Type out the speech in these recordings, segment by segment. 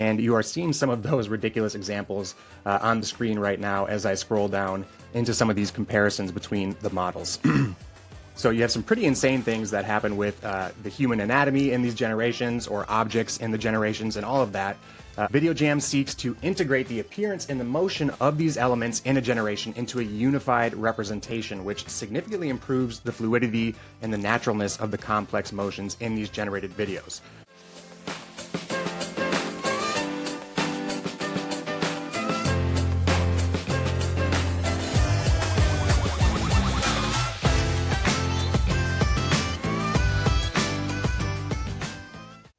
And you are seeing some of those ridiculous examples on the screen right now as I scroll down into some of these comparisons between the models. So you have some pretty insane things that happen with the human anatomy in these generations, or objects in the generations, and all of that. Videojam seeks to integrate the appearance and the motion of these elements in a generation into a unified representation, which significantly improves the fluidity and the naturalness of the complex motions in these generated videos.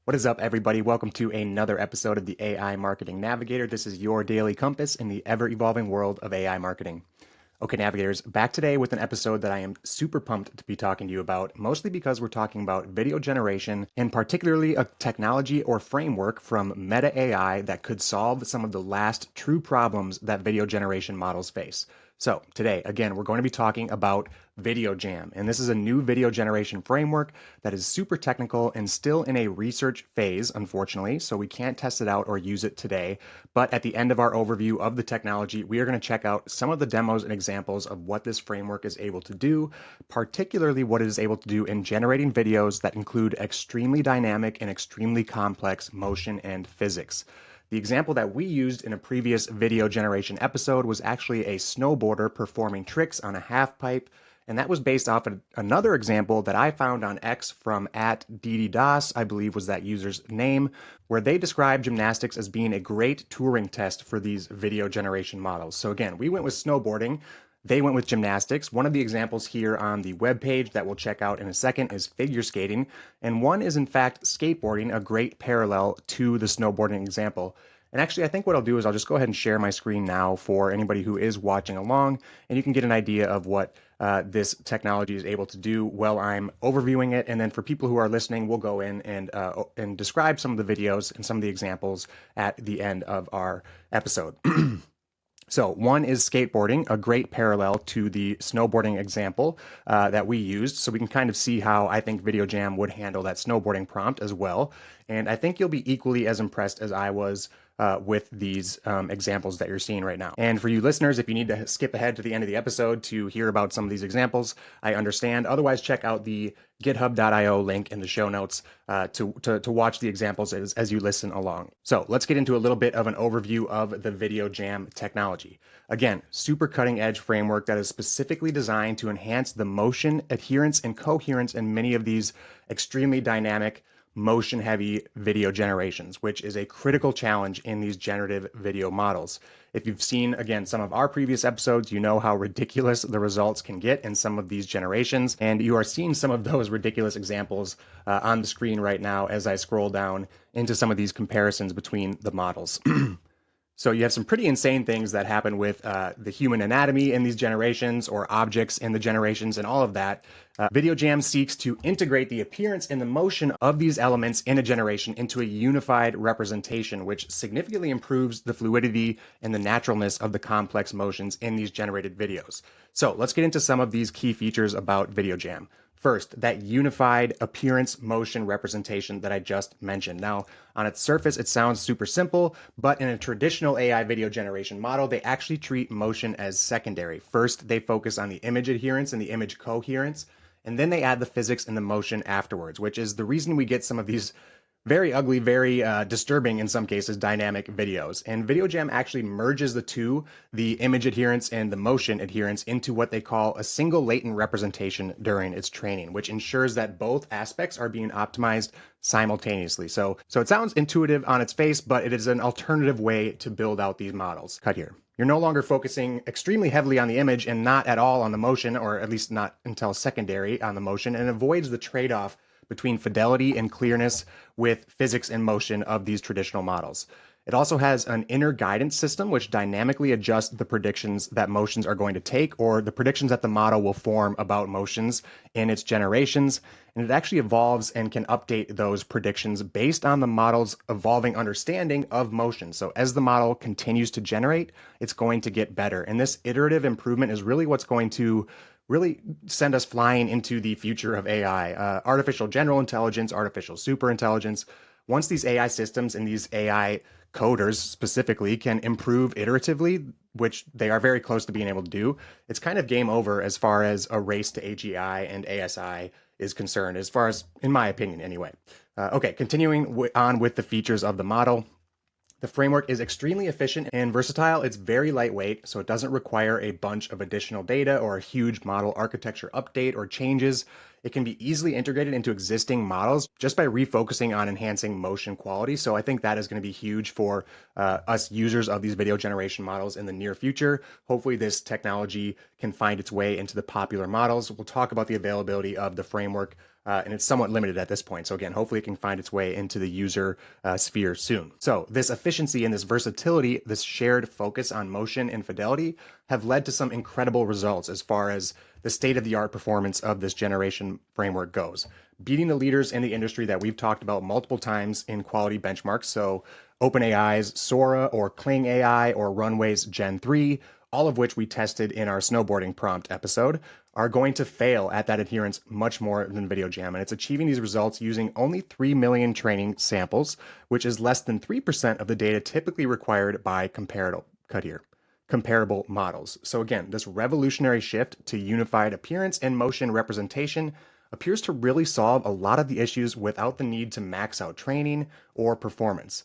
What is up, everybody? Welcome to another episode of the AI Marketing Navigator. This is your daily compass in the ever-evolving world of AI marketing. Okay, Navigators, back today with an episode that I am super pumped to be talking to you about, mostly because we're talking about video generation, and particularly a technology or framework from Meta AI that could solve some of the last true problems that video generation models face. So today, again, we're going to be talking about Videojam, and this is a new video generation framework that is super technical and still in a research phase, unfortunately, so we can't test it out or use it today. But at the end of our overview of the technology, we are going to check out some of the demos and examples of what this framework is able to do, particularly what it is able to do in generating videos that include extremely dynamic and extremely complex motion and physics. The example that we used in a previous video generation episode was actually a snowboarder performing tricks on a half pipe, and that was based off of another example that I found on X from @DDDOS, I believe was that user's name, where they described gymnastics as being a great Turing test for these video generation models. So again, we went with snowboarding. They went with gymnastics. One of the examples here on the webpage that we'll check out in a second is figure skating, and one is in fact skateboarding, a great parallel to the snowboarding example. And actually, I think what I'll do is I'll just go ahead and share my screen now for anybody who is watching along, and you can get an idea of what this technology is able to do while I'm overviewing it. And then for people who are listening, we'll go in and describe some of the videos and some of the examples at the end of our episode. So one is skateboarding, a great parallel to the snowboarding example that we used. So we can kind of see how I think Videojam would handle that snowboarding prompt as well. And I think you'll be equally as impressed as I was with these examples that you're seeing right now. And for you listeners, if you need to skip ahead to the end of the episode to hear about some of these examples, I understand. Otherwise, check out the github.io link in the show notes to watch the examples as you listen along. So let's get into a little bit of an overview of the Videojam technology. Again, super cutting edge framework that is specifically designed to enhance the motion, adherence, and coherence in many of these extremely dynamic, motion heavy video generations, which is a critical challenge in these generative video models. If you've seen, again, some of our previous episodes, you know how ridiculous the results can get in some of these generations, and you are seeing some of those ridiculous examples on the screen right now as I scroll down into some of these comparisons between the models. So you have some pretty insane things that happen with the human anatomy in these generations, or objects in the generations, and all of that. Videojam seeks to integrate the appearance and the motion of these elements in a generation into a unified representation, which significantly improves the fluidity and the naturalness of the complex motions in these generated videos. So let's get into some of these key features about Videojam. First, that unified appearance motion representation that I just mentioned. Now, on its surface, it sounds super simple, but in a traditional AI video generation model, they actually treat motion as secondary. First, they focus on the image adherence and the image coherence, and then they add the physics and the motion afterwards, which is the reason we get some of these very ugly, very disturbing, in some cases, dynamic videos. And Videojam actually merges the two, the image adherence and the motion adherence, into what they call a single latent representation during its training, which ensures that both aspects are being optimized simultaneously. So it sounds intuitive on its face, but it is an alternative way to build out these models. Cut here. You're no longer focusing extremely heavily on the image and not at all on the motion, or at least not until secondary on the motion, and avoids the trade-off between fidelity and clearness with physics and motion of these traditional models. It also has an inner guidance system which dynamically adjusts the predictions that motions are going to take, or the predictions that the model will form about motions in its generations. And it actually evolves and can update those predictions based on the model's evolving understanding of motion. So as the model continues to generate, it's going to get better. And this iterative improvement is really what's going to really send us flying into the future of AI, artificial general intelligence, artificial superintelligence. Once these AI systems and these AI coders specifically can improve iteratively, which they are very close to being able to do, it's kind of game over as far as a race to AGI and ASI is concerned, as far as, in my opinion, anyway. Okay, continuing on with the features of the model. The framework is extremely efficient and versatile. It's very lightweight, so it doesn't require a bunch of additional data or a huge model architecture update or changes. It can be easily integrated into existing models just by refocusing on enhancing motion quality. So I think that is going to be huge for us users of these video generation models in the near future. Hopefully this technology can find its way into the popular models. We'll talk about the availability of the framework and it's somewhat limited at this point. So again, hopefully it can find its way into the user sphere soon. So this efficiency and this versatility, this shared focus on motion and fidelity have led to some incredible results as far as the state-of-the-art performance of this generation framework goes, beating the leaders in the industry that we've talked about multiple times in quality benchmarks. So OpenAI's Sora or Kling AI or Runway's Gen 3, all of which we tested in our snowboarding prompt episode, are going to fail at that adherence much more than Videojam. And it's achieving these results using only 3 million training samples, which is less than 3% of the data typically required by comparable models. So again, this revolutionary shift to unified appearance and motion representation appears to really solve a lot of the issues without the need to max out training or performance.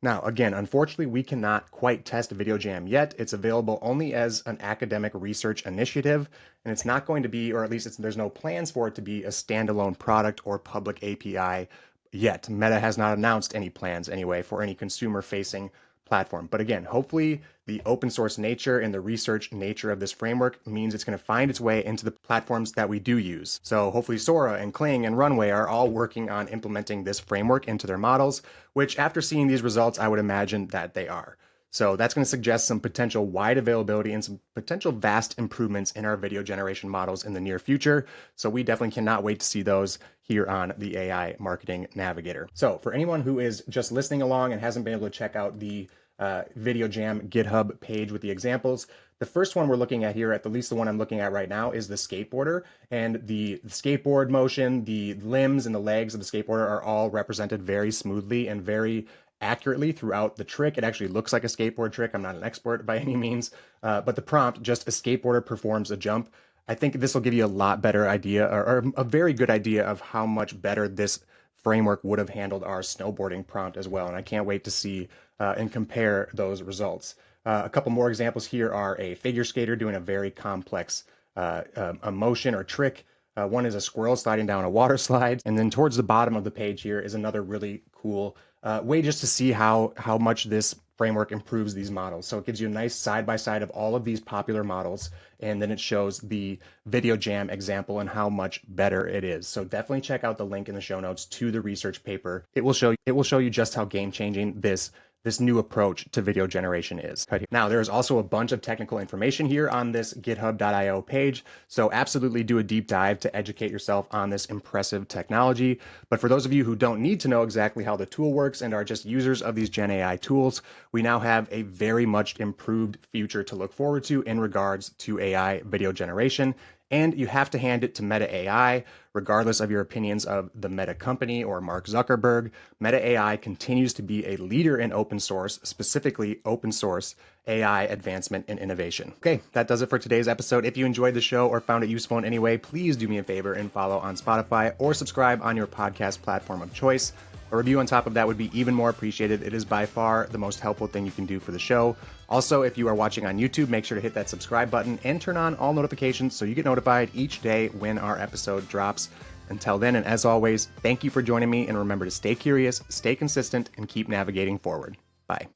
Now, again, unfortunately, we cannot quite test Videojam yet. It's available only as an academic research initiative, and it's not going to be, or at least there's no plans for it to be a standalone product or public API yet. Meta has not announced any plans anyway for any consumer-facing platform. But again, hopefully the open source nature and the research nature of this framework means it's going to find its way into the platforms that we do use. So hopefully Sora and Kling and Runway are all working on implementing this framework into their models, which after seeing these results, I would imagine that they are. So that's going to suggest some potential wide availability and some potential vast improvements in our video generation models in the near future. So we definitely cannot wait to see those here on the AI Marketing Navigator. So for anyone who is just listening along and hasn't been able to check out the Videojam GitHub page with the examples, the first one we're looking at here, at least the one I'm looking at right now, is the skateboarder. And the skateboard motion, the limbs and the legs of the skateboarder are all represented very smoothly and very accurately throughout the trick. It actually looks like a skateboard trick. I'm not an expert by any means, but the prompt, just a skateboarder performs a jump. I think this will give you a lot better idea, or a very good idea of how much better this framework would have handled our snowboarding prompt as well. And I can't wait to see and compare those results. A couple more examples here are a figure skater doing a very complex a motion or trick. One is a squirrel sliding down a water slide. And then towards the bottom of the page here is another really cool way just to see how much this framework improves these models. So it gives you a nice side-by-side of all of these popular models, and then it shows the Videojam example and how much better it is. So definitely check out the link in the show notes to the research paper. It will show you just how game-changing this new approach to video generation is. Now, there is also a bunch of technical information here on this github.io page, so absolutely do a deep dive to educate yourself on this impressive technology. But for those of you who don't need to know exactly how the tool works and are just users of these Gen AI tools, we now have a very much improved future to look forward to in regards to AI video generation. And you have to hand it to Meta AI, regardless of your opinions of the Meta company or Mark Zuckerberg. Meta AI continues to be a leader in open source, specifically open source AI advancement and innovation. Okay, that does it for today's episode. If you enjoyed the show or found it useful in any way, please do me a favor and follow on Spotify or subscribe on your podcast platform of choice. A review on top of that would be even more appreciated. It is by far the most helpful thing you can do for the show. Also, if you are watching on YouTube, make sure to hit that subscribe button and turn on all notifications so you get notified each day when our episode drops. Until then, and as always, thank you for joining me, and remember to stay curious, stay consistent, and keep navigating forward. Bye.